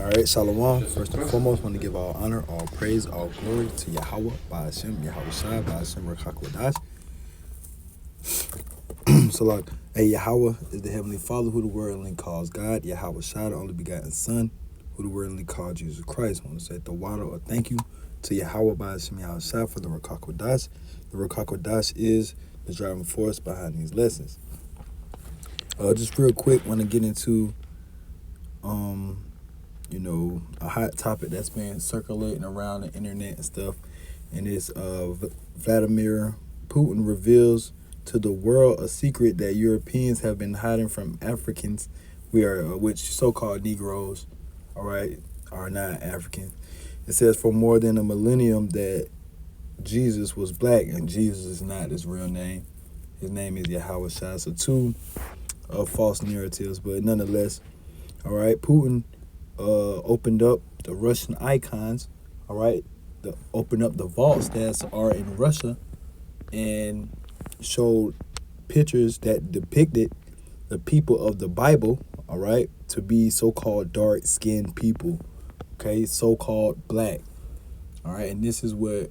All right, Shalom. First and foremost, want to give all honor, all praise, all glory to Yahweh, by Hashem, Yahweh Shai, by Hashem, Rakakwadash. So, like, hey, Yahweh is the Heavenly Father who the worldly calls God. Yahweh Shai, the only begotten Son, who the worldly called Jesus Christ. I want to say the water or thank you to Yahweh, by Hashem, Yahweh Shai, for the Rakakwadash. The Rakakwadash is the driving force behind these lessons. Just real quick, want to get into, a hot topic that's been circulating around the internet and stuff, and it's Vladimir Putin reveals to the world a secret that Europeans have been hiding from Africans, which so-called Negroes, all right, are not African. It says for more than a millennium that Jesus was black, and Jesus is not his real name. His name is Yahweh Shai. So two false narratives, but nonetheless, all right, Putin opened up the Russian icons, all right, opened up the vaults that are in Russia and showed pictures that depicted the people of the Bible, all right, to be so-called dark-skinned people, okay, so-called black, all right, and this is what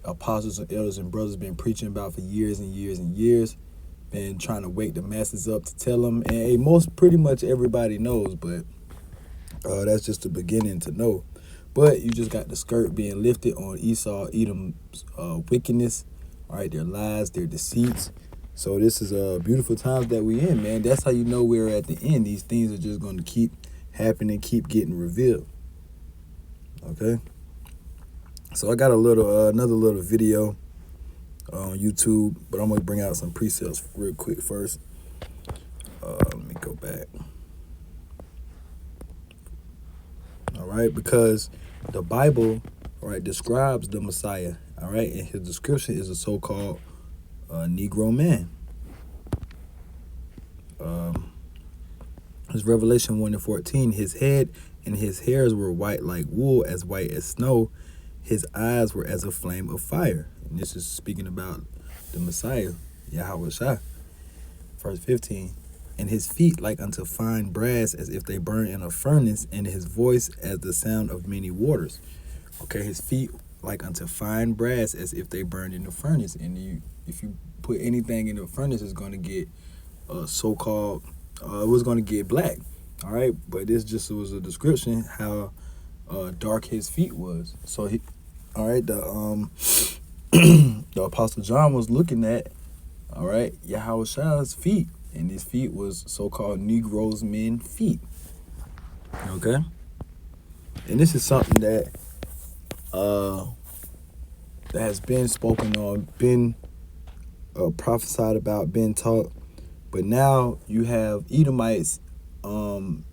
apostles and elders and brothers been preaching about for years and years and years, been trying to wake the masses up to tell them, and pretty much everybody knows, but that's just the beginning to know. But you just got the skirt being lifted on Esau, Edom's wickedness, all right, their lies, their deceits. So this is beautiful times that we in, man. That's how you know we're at the end. These things are just going to keep happening, keep getting revealed. Okay. So I got another little video on YouTube, but I'm gonna bring out some precepts real quick first. Let me go back. All right, because the Bible, all right, describes the Messiah, all right, and his description is a so-called Negro man. His Revelation 1:14, his head and his hairs were white like wool, as white as snow. His eyes were as a flame of fire. And this is speaking about the Messiah, Yahweh Shai. Verse 15. And his feet like unto fine brass, as if they burn in a furnace, and his voice as the sound of many waters. Okay, his feet like unto fine brass, as if they burned in a furnace. And if you put anything in the furnace, it's going to get so-called, it was going to get black. All right, but this just was a description how dark his feet was. So he, all right, the Apostle John was looking at, all right, Yahweh Shai's feet, and his feet was so-called Negroes men feet. Okay, and this is something that that has been spoken on, been prophesied about, been taught, but now you have Edomites, and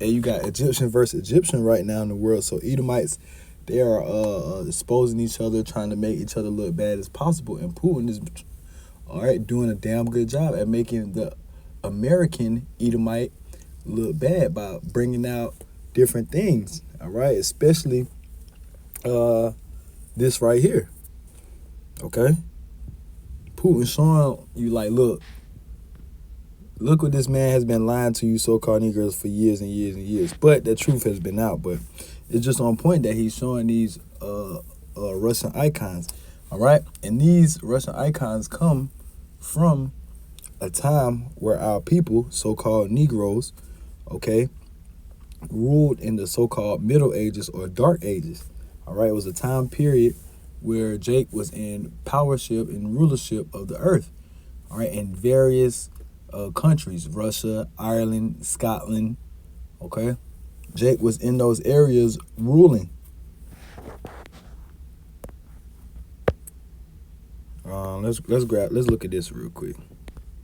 you got Egyptian versus Egyptian right now in the world. So Edomites, they are exposing each other, trying to make each other look bad as possible. And Putin is, all right, doing a damn good job at making the American Edomite look bad by bringing out different things, all right, especially this right here, okay? Putin showing you, like, look what this man has been lying to you so-called Negroes for years and years and years. But the truth has been out. But it's just on point that he's showing these Russian icons, all right? And these Russian icons come from a time where our people, so-called Negroes, okay, ruled in the so-called Middle Ages or Dark Ages, all right? It was a time period where Jake was in powership and rulership of the earth, all right, in various countries, Russia, Ireland, Scotland, okay? Jake was in those areas ruling. Let's look at this real quick.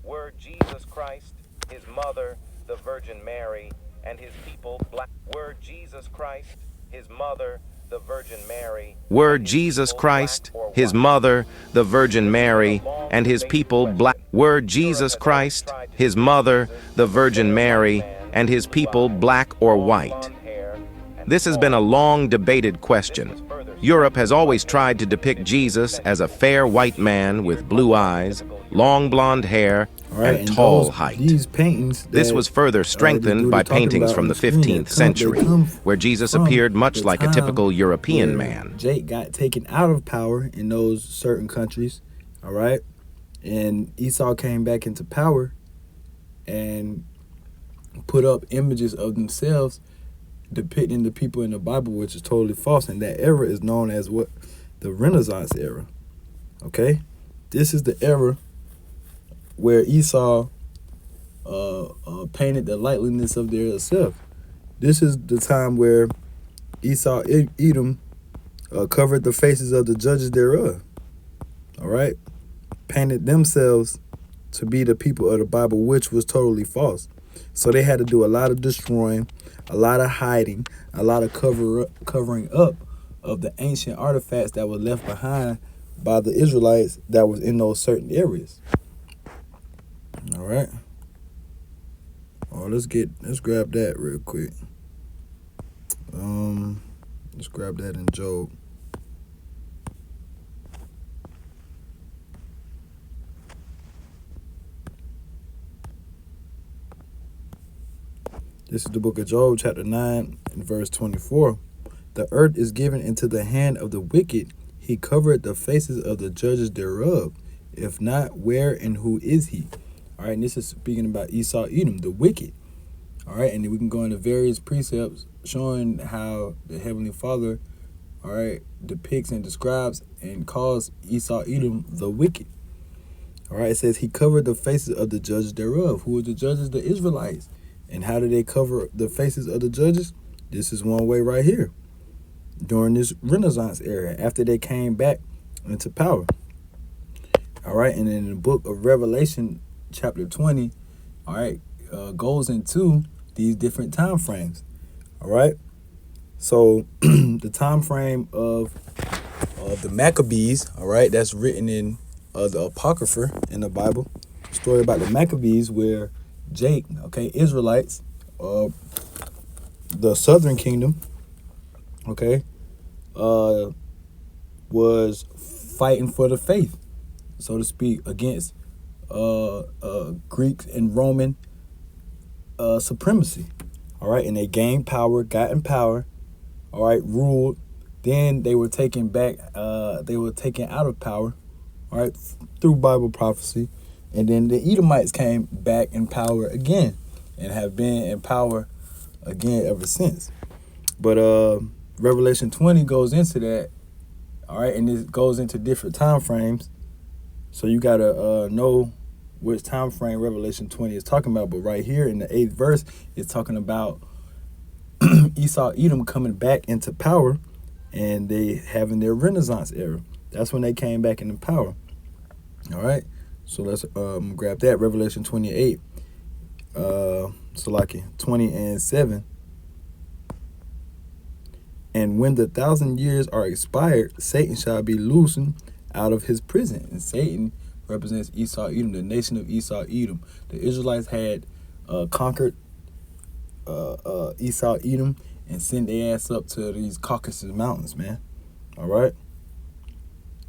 Were Jesus Christ, his mother, the Virgin Mary, and his people black? Were Jesus Christ, his mother, the Virgin Mary, were Jesus Christ, his mother, the Virgin Mary, and his people black? Were Jesus Christ, his mother, the Virgin Mary, and his people black or white? This has been a long debated question. Europe has always tried to depict Jesus as a fair white man with blue eyes, long blonde hair, All right, and tall those, height. these paintings. This was further strengthened by paintings from the 15th century, where Jesus appeared much like a typical European man. Jake got taken out of power in those certain countries, all right? And Esau came back into power and put up images of themselves depicting the people in the Bible, which is totally false. And that era is known as what? The Renaissance era, okay? This is the era where Esau painted the likeliness of their self. This is the time where Esau, Edom, covered the faces of the judges thereof. All right, painted themselves to be the people of the Bible, which was totally false. So they had to do a lot of destroying, a lot of hiding, a lot of covering up of the ancient artifacts that were left behind by the Israelites that was in those certain areas. All right. Oh, let's grab that real quick. Let's grab that in Job. This is the book of Job, chapter 9, and verse 24. The earth is given into the hand of the wicked. He covered the faces of the judges thereof. If not, where and who is he? All right, and this is speaking about Esau, Edom, the wicked. All right, and then we can go into various precepts showing how the Heavenly Father, all right, depicts and describes and calls Esau, Edom, the wicked. All right, it says he covered the faces of the judges thereof. Who are the judges? The Israelites. And how did they cover the faces of the judges? This is one way right here. During this Renaissance era, after they came back into power. All right, and in the book of Revelation, chapter 20, all right, goes into these different time frames. All right, so the time frame of the Maccabees, all right, that's written in the Apocrypha in the Bible, story about the Maccabees where Jake, okay, Israelites, the southern kingdom, okay, was fighting for the faith, so to speak, against Greek and Roman supremacy. All right, and they gained power, got in power, all right, ruled. Then they were taken back, they were taken out of power, all right, through Bible prophecy. And then the Edomites came back in power again and have been in power again ever since. But Revelation 20 goes into that, all right, and it goes into different time frames. So you got to know which time frame Revelation 20 is talking about. But right here in the 8th verse, it's talking about Esau, Edom coming back into power and they having their Renaissance era. That's when they came back into power. All right. So let's grab that. Revelation 28, Salaki 20 and 7. And when the 1,000 years are expired, Satan shall be loosened out of his prison. And Satan represents Esau, Edom, the nation of Esau, Edom. The Israelites had conquered Esau, Edom, and sent their ass up to these Caucasus Mountains, man. All right?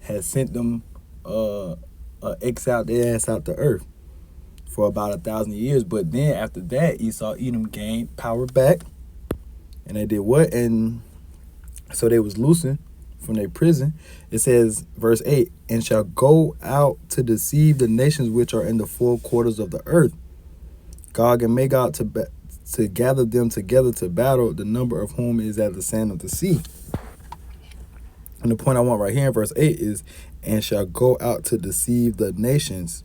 Had sent them, exiled their ass out the earth for about 1,000 years. But then after that, Esau, Edom gained power back. And they did what? And so they was loosened from their prison. It says, verse 8, and shall go out to deceive the nations which are in the four quarters of the earth, Gog and Magog, to gather them together to battle, the number of whom is as the sand of the sea. And the point I want right here in verse 8 is, and shall go out to deceive the nations.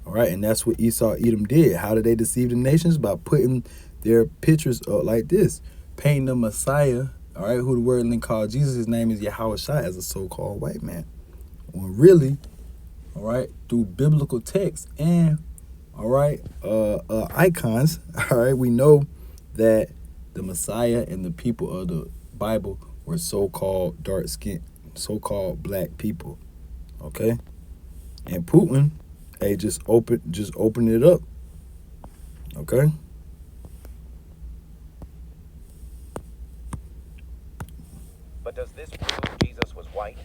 All right, and that's what Esau, Edom did. How did they deceive the nations? By putting their pictures up like this, painting the Messiah, all right, who the word link called Jesus. His name is Yahushua, as a so-called white man. When really, all right, through biblical text and, all right, icons, all right, we know that the Messiah and the people of the Bible were so-called dark-skinned, so-called black people, okay? And Putin, hey, just open it up, okay? But does this prove Jesus was white?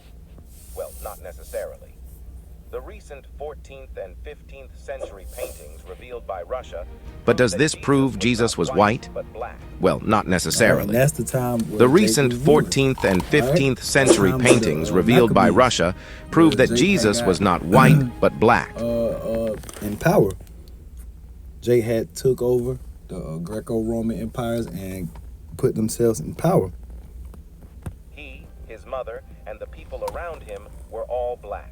Well, not necessarily. The recent 14th and 15th century paintings revealed by Russia. But does that this prove Jesus was white? but black. Well, not And necessarily. that's the time where The Jake recent was ruling. 14th and All right? 15th century Time of the, paintings revealed by Maccabees, Russia prove where that Jake Jesus had was got, not white but black. in power. Jake had took over the Greco-Roman empires and put themselves in power. He, his mother, and the people around him were all black.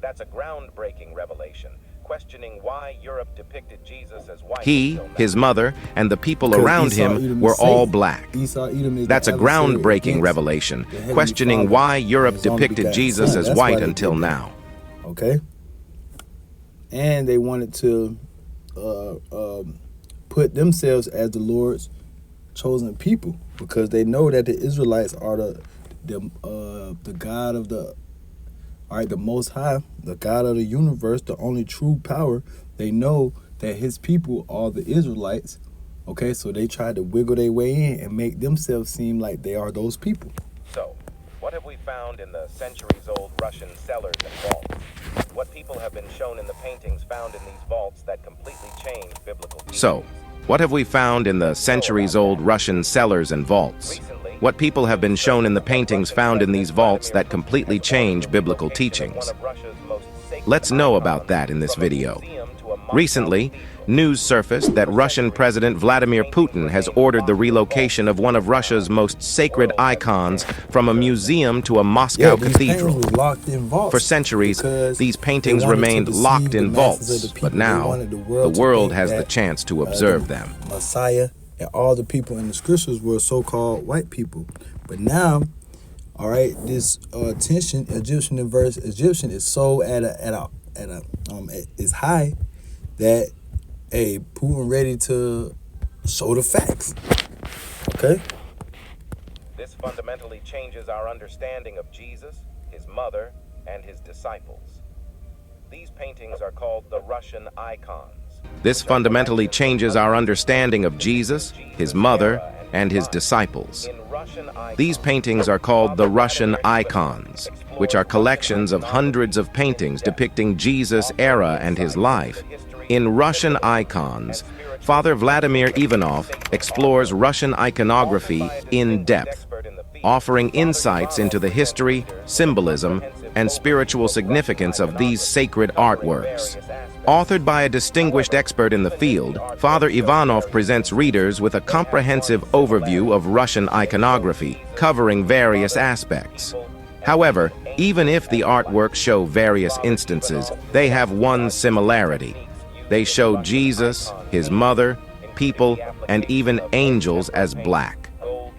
That's a groundbreaking revelation, questioning why Europe depicted Jesus as white. He, until now. his mother, and the people Because around Esau, him Edom, were is all Satan. black. Esau, Edom is That's the a adversary groundbreaking against revelation, the Heavenly questioning Father why and Europe his only depicted begotten Jesus Son. as That's why white they until did that. now. Okay? And they wanted to put themselves as the Lord's chosen people because they know that the Israelites are the God of the Most High, the God of the universe, the only true power. They know that his people are the Israelites. Okay, so they tried to wiggle their way in and make themselves seem like they are those people. So, what have we found in the centuries-old Russian cellars and vaults? What people have been shown in the paintings found in these vaults that completely change biblical teachings? So, what have we found in the centuries-old Russian cellars and vaults? What people have been shown in the paintings found in these vaults that completely change biblical teachings? Let's know about that in this video. Recently, news surfaced that Russian President Vladimir Putin has ordered the relocation of one of Russia's most sacred icons from a museum to a Moscow these cathedral. paintings was locked in vaults For centuries, because these paintings they wanted to remained deceive locked the in masses of vaults, the people. but They now wanted the to world think has the that, chance to observe the them. Messiah and all the people in the scriptures were so-called white people. But now, all right, this tension, Egyptian versus Egyptian, is so is high that Putin ready to show the facts. Okay. This fundamentally changes our understanding of Jesus, his mother, and his disciples. These paintings are called the Russian icons. This fundamentally changes our understanding of Jesus, his mother, and his disciples. These paintings are called the Russian icons, which are collections of hundreds of paintings depicting Jesus' era and his life. In Russian icons, Father Vladimir Ivanov explores Russian iconography in depth, offering insights into the history, symbolism, and spiritual significance of these sacred artworks. Authored by a distinguished expert in the field, Father Ivanov presents readers with a comprehensive overview of Russian iconography, covering various aspects. However, even if the artworks show various instances, they have one similarity. They show Jesus, his mother, people, and even angels as black.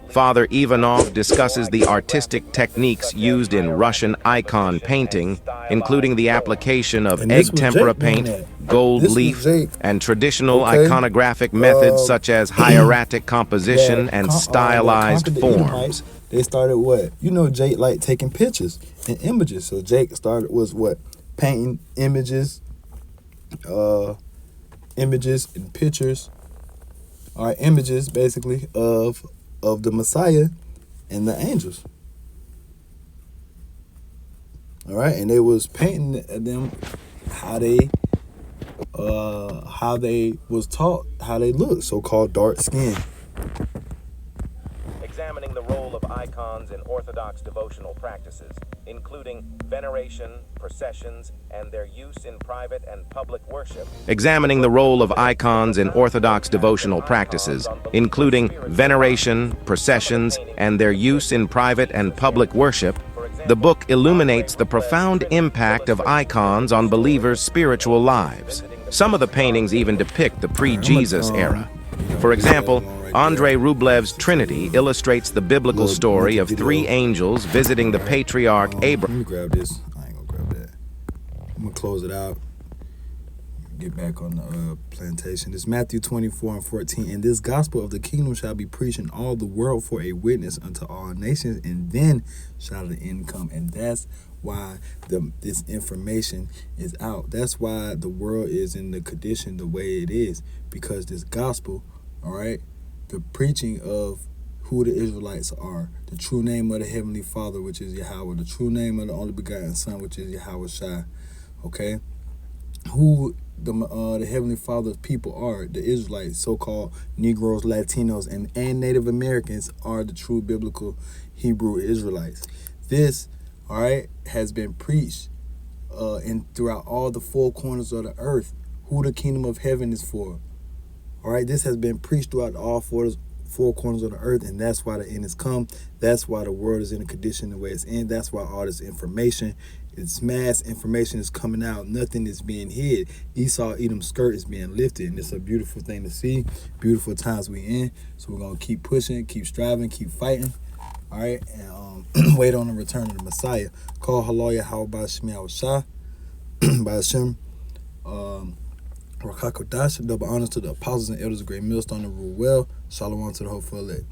Father Ivanov discusses the artistic techniques used in Russian icon painting, including the application of And this egg was tempera Jake doing paint, that. gold This was leaf, Jake. and traditional Okay. iconographic methods such as hieratic composition and stylized conquered the forms. Edomites. They started what? You know, Jake liked taking pictures and images. So Jake was what? Painting images and pictures. All right, images basically of the Messiah and the angels. All right, and they was painting them how they was taught how they look, so-called dark skin. Examining the role of icons in Orthodox devotional practices, including veneration, processions, and their use in private and public worship. Examining the role of icons in Orthodox devotional practices, including veneration, processions, and their use in private and public worship, the book illuminates the profound impact of icons on believers' spiritual lives. Some of the paintings even depict the pre-Jesus era. For example, Andrei Rublev's Trinity illustrates the biblical story of three angels visiting the patriarch Abraham. Let me grab this. I ain't gonna grab that. I'm gonna close it out. Get back on the plantation. It's Matthew 24:14. And this gospel of the kingdom shall be preached in all the world for a witness unto all nations, and then shall the end come. And that's why this information is out. That's why the world is in the condition the way it is, because this gospel, all right, the preaching of who the Israelites are, the true name of the Heavenly Father, which is Yahweh, the true name of the only begotten Son, which is Yahweh Shai, Okay, who the Heavenly Father's people are. The Israelites, so-called Negroes, Latinos, and Native Americans are the true biblical Hebrew Israelites. This, all right, has been preached and throughout all the four corners of the earth, who the kingdom of heaven is for. All right, this has been preached throughout all four corners of the earth, and that's why the end has come. That's why the world is in a condition the way it's in. That's why all this information, it's mass information is coming out. Nothing is being hid. Esau Edom's skirt is being lifted, and it's a beautiful thing to see. Beautiful times we in. So we're gonna keep pushing, keep striving, keep fighting. All right, and wait on the return of the Messiah. Call Hallelujah, how about Shemiah Shah, by Hashem. Rakakodash, double honors to the apostles and elders of Great Millstone and rule well. Shalom to the hopeful elect.